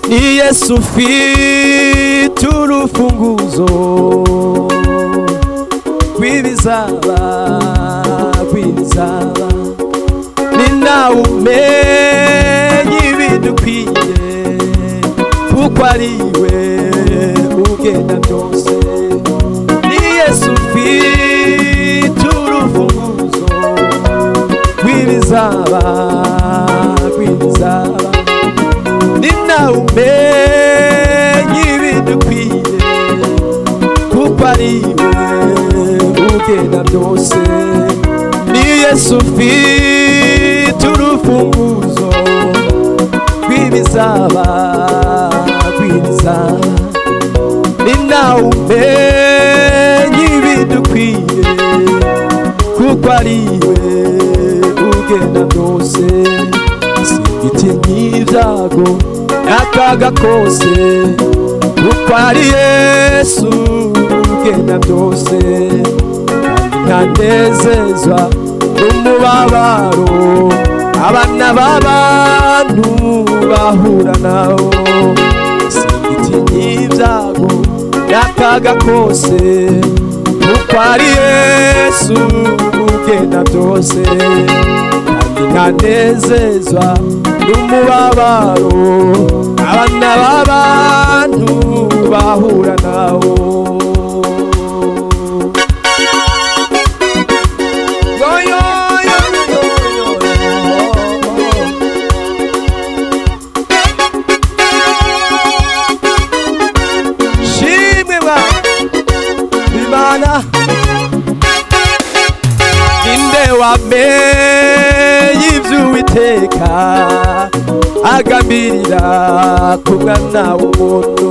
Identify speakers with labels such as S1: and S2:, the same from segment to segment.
S1: ni Yesu ufite urufunguzo rw'ibizaba ni nawe umenya ibidukwiye kuko ari we ugena byose ni Yesu ufite urufunguzo rw'ibizaba ni nawe umenya ibidukwiye kuko ari we ugena byose ni Yesu ufite urufunguzo rw'ibizaba ni nawe umenya ibidukwiye kuko ari we ugena byose singitinya ibyago n'akaga kose kuko ari Yesu ugena byose ntanezezwa n'umubabaro abana b'abantu bahura nawo singitinya ibyago n'akaga kose kuko ari Yesu ugena byose kandi ntanezezwa n'umubabaro abana b'abantu bahura nawo wamenye ivy'Uwiteka agambirira ku mwana w'umuntu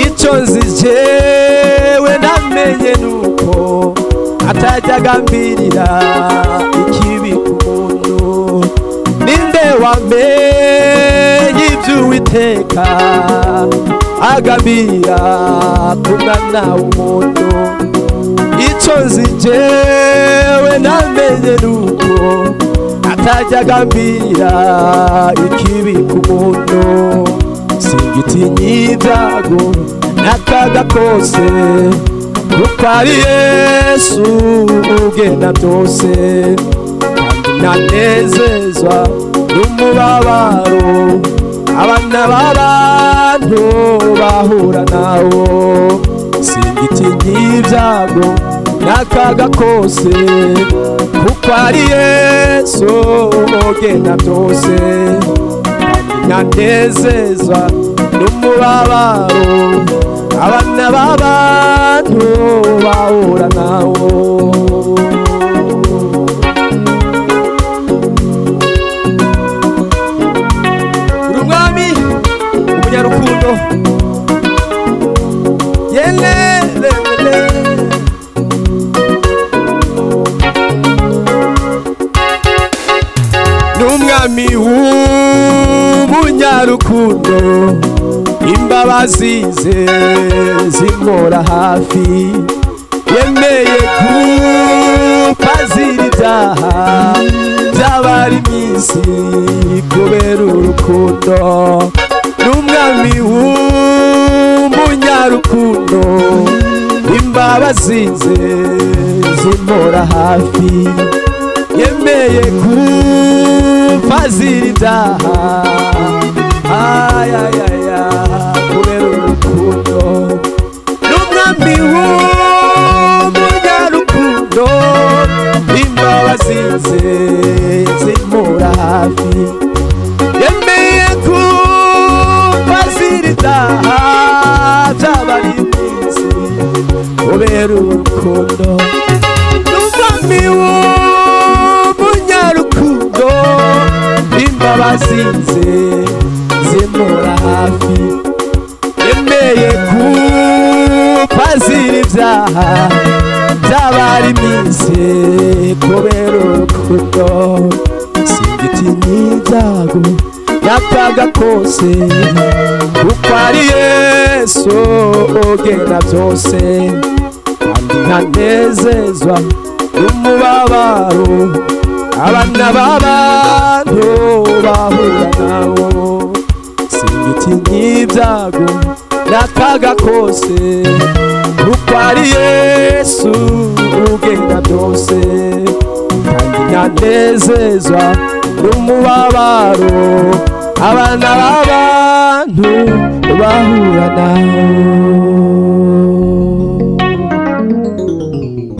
S1: ico nzi jewe namenye nuko atajya agambirira ikibi ku muntu ninde wamenye ivy'Uwiteka agambirira ku mwana w'umuntu ico nzi jewe namenye nuko atajya agambirira ikibi ku muntu singitinya ibyago n'akaga kose kuko ari Yesu ugena byose kandi ntanezezwa n'umubabaro abana b'abantu bahura nawo singitinya ibyago n'akaga kose kuko ari Yesu ugena byose kandi ntanezezwa n'umubabaro abana b'abantu bahura nawo uri umwami umunyarukundo n'umwami w'umunyarukundo imbabazi ze zimpora hafi yemeye gupfa zira ibyaha by'abari mw'isi kubera urukundo n'umwami w'umunyarukundo imbabazi ze zimpora hafi yemeye gupfa zira ibyaha kubera urukundo n'umwami w'umunyarukundo imbabazi ze zimpora hafi yemeye gupfa zira ibyaha by'abari mw'isi kubera urukundo n'umwami w'umunyarukundo imbabazi ze zimpora hafi yemeye gupfa zira ibyaha by'abari mw'isi kubera urukundo singitinya ibyago n'akaga kose kuko ari Yesu ugena byose kandi ntanezezwa n'umubabaro abana b'abantu bahura nawo sintinya ibyago n'akaga kose kuko ari Yesu ugena byose kandi ntanezezwa n'umubabaro abana b'abantu bahura nawo.